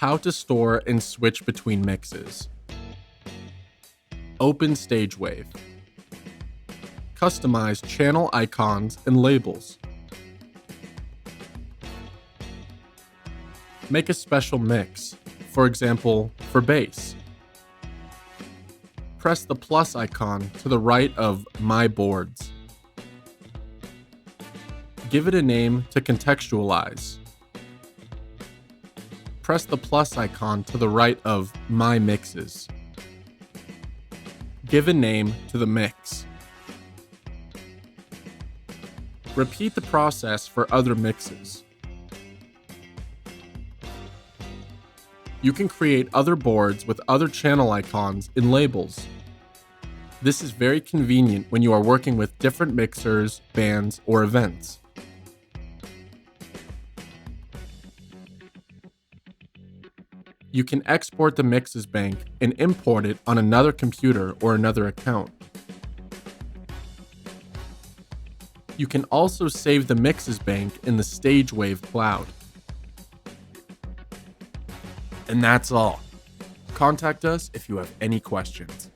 How to store and switch between mixes. Open StageWave. Customize channel icons and labels. Make a special mix, for example, for bass. Press the plus icon to the right of My Boards. Give it a name to contextualize. Press the plus icon to the right of My Mixes. Give a name to the mix. Repeat the process for other mixes. You can create other boards with other channel icons and labels. This is very convenient when you are working with different mixers, bands, or events. You can export the mixes bank and import it on another computer or another account. You can also save the mixes bank in the StageWave cloud. And that's all. Contact us if you have any questions.